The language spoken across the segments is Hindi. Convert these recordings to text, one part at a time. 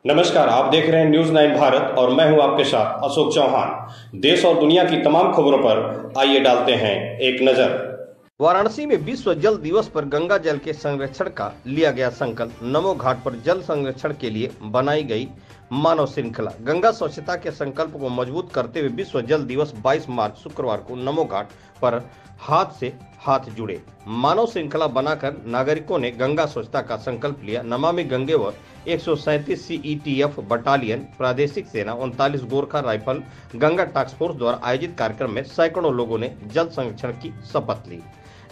नमस्कार, आप देख रहे हैं न्यूज 9 भारत और मैं हूं आपके साथ अशोक चौहान। देश और दुनिया की तमाम खबरों पर आइए डालते हैं एक नजर। वाराणसी में विश्व जल दिवस पर गंगा जल के संरक्षण का लिया गया संकल्प। नमो घाट पर जल संरक्षण के लिए बनाई गई मानव श्रृंखला। गंगा स्वच्छता के संकल्प को मजबूत करते हुए विश्व जल दिवस 22 मार्च शुक्रवार को नमो घाट पर हाथ से हाथ जुड़े मानव श्रृंखला बनाकर नागरिकों ने गंगा स्वच्छता का संकल्प लिया। नमामि गंगे व 137 CETF बटालियन, प्रादेशिक सेना, 39 Gorkha rifle, Ganga task force द्वारा आयोजित कार्यक्रम में सैकड़ों लोगों ने जल संरक्षण की शपथ ली।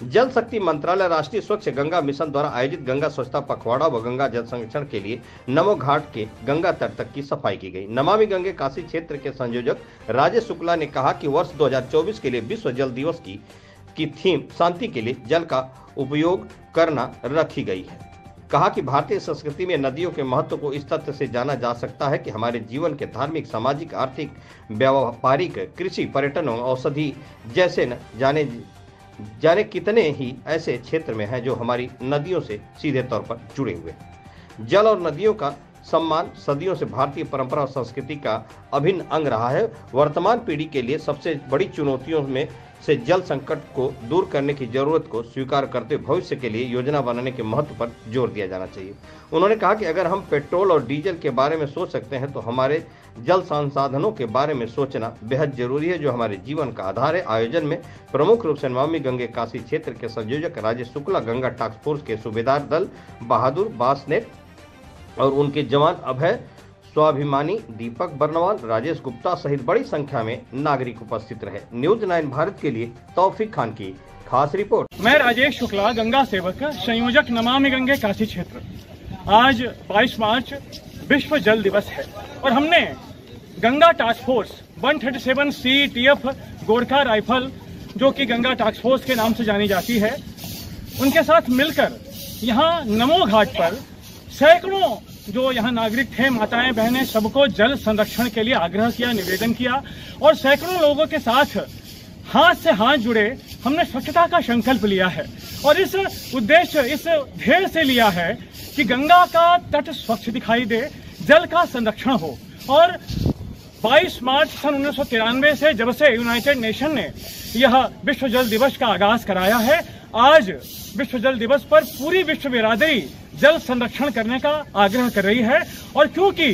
जल शक्ति मंत्रालय, राष्ट्रीय स्वच्छ गंगा मिशन द्वारा आयोजित गंगा स्वच्छता पखवाड़ा व गंगा जल संरक्षण के लिए नमो घाट के गंगा तट तक की सफाई की गई। नमामि गंगे काशी क्षेत्र के संयोजक राजेश शुक्ला ने कहा कि वर्ष 2024 के लिए विश्व जल दिवस की थीम शांति के लिए जल का उपयोग करना रखी गई है। कहा कि भारतीय संस्कृति में नदियों के महत्व को इस तथ्य से जाना जा सकता है कि हमारे जीवन के धार्मिक, सामाजिक, आर्थिक, व्यावहारिक, कृषि, पर्यटन और औषधि जैसे न जाने कितने ही ऐसे क्षेत्र में हैं जो हमारी नदियों से सीधे तौर पर जुड़े हुए हैं। जल और नदियों का सम्मान सदियों से भारतीय परंपरा और संस्कृति का अभिन्न अंग रहा है। वर्तमान पीढ़ी के लिए सबसे बड़ी चुनौतियों में से जल संकट को दूर करने की जरूरत को स्वीकार करते हुए भविष्य के लिए योजना बनाने के महत्व पर जोर दिया जाना चाहिए। उन्होंने कहा कि अगर हम पेट्रोल और डीजल के बारे में सोच सकते हैं तो हमारे जल संसाधनों के बारे में सोचना बेहद जरूरी है, जो हमारे जीवन का आधार है। आयोजन में प्रमुख रूप से नमामि गंगे काशी क्षेत्र के संयोजक राजेश शुक्ला, गंगा टास्क फोर्स के सूबेदार दल बहादुर बासनेट और उनके जवान अभय स्वाभिमानी, दीपक बर्नवाल, राजेश गुप्ता सहित बड़ी संख्या में नागरिक उपस्थित रहे। न्यूज 9 भारत के लिए तौफीक खान की खास रिपोर्ट। मैं राजेश शुक्ला, गंगा सेवक, संयोजक नमामि गंगे काशी क्षेत्र। आज 22 मार्च विश्व जल दिवस है और हमने Ganga task force 137 CETF Gorkha rifle, जो कि गंगा टास्क फोर्स के नाम से जानी जाती है, उनके साथ मिलकर यहाँ नमो घाट पर सैकड़ों जो यहाँ नागरिक थे, माताएं बहनें, सबको जल संरक्षण के लिए आग्रह किया, निवेदन किया और सैकड़ों लोगों के साथ हाथ से हाथ जुड़े हमने स्वच्छता का संकल्प लिया है। और इस उद्देश्य इस ध्येय से लिया है कि गंगा का तट स्वच्छ दिखाई दे, जल का संरक्षण हो। और 22 मार्च सन 1993 से जब से यूनाइटेड नेशन ने यह विश्व जल दिवस का आगाज कराया है, आज विश्व जल दिवस पर पूरी विश्व बिरादरी जल संरक्षण करने का आग्रह कर रही है। और क्योंकि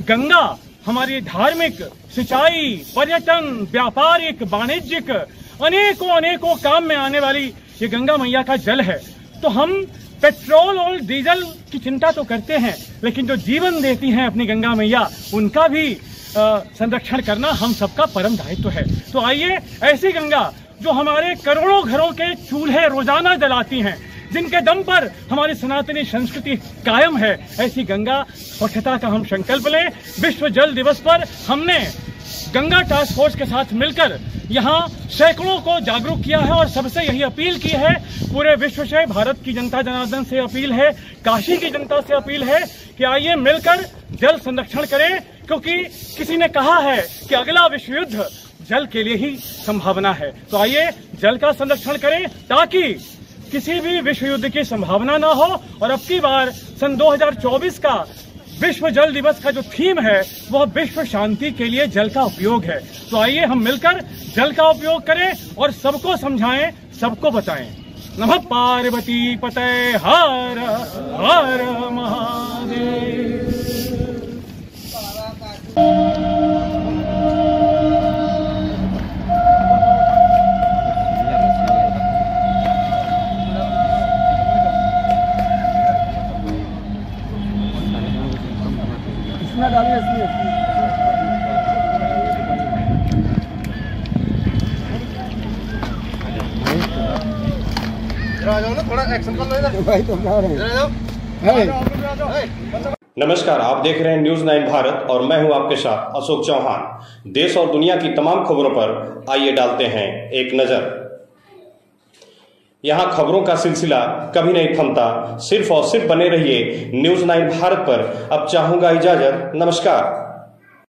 गंगा हमारी धार्मिक, सिंचाई, पर्यटन, व्यापारिक, वाणिज्यिक अनेकों काम में आने वाली ये गंगा मैया का जल है, तो हम पेट्रोल और डीजल की चिंता तो करते हैं, लेकिन जो जीवन देती हैं अपनी गंगा मैया, उनका भी संरक्षण करना हम सबका परम दायित्व है। तो आइए, ऐसी गंगा जो हमारे करोड़ों घरों के चूल्हे रोजाना जलाती हैं, जिनके दम पर हमारी सनातनी संस्कृति कायम है, ऐसी गंगा स्वच्छता का हम संकल्प लें। विश्व जल दिवस पर हमने गंगा टास्क फोर्स के साथ मिलकर यहाँ सैकड़ों को जागरूक किया है और सबसे यही अपील की है, पूरे विश्व से, भारत की जनता जनार्दन से अपील है, काशी की जनता से अपील है कि आइए मिलकर जल संरक्षण करें, क्योंकि किसी ने कहा है कि अगला विश्व युद्ध जल के लिए ही संभावना है। तो आइए जल का संरक्षण करें ताकि किसी भी विश्व युद्ध की संभावना ना हो। और अब की बार सन 2024 का विश्व जल दिवस का जो थीम है वह विश्व शांति के लिए जल का उपयोग है। तो आइए हम मिलकर जल का उपयोग करें और सबको समझाएं, सबको बताएं। नमः पार्वती पतये हर हर महादेव। थोड़ा एक्शन कर लो भाई, तुम नमस्कार, आप देख रहे हैं न्यूज 9 भारत और मैं हूं आपके साथ अशोक चौहान। देश और दुनिया की तमाम खबरों पर आइए डालते हैं एक नजर। यहाँ खबरों का सिलसिला कभी नहीं थमता, सिर्फ और सिर्फ बने रहिए न्यूज 9 भारत पर। अब चाहूंगा इजाजत, नमस्कार।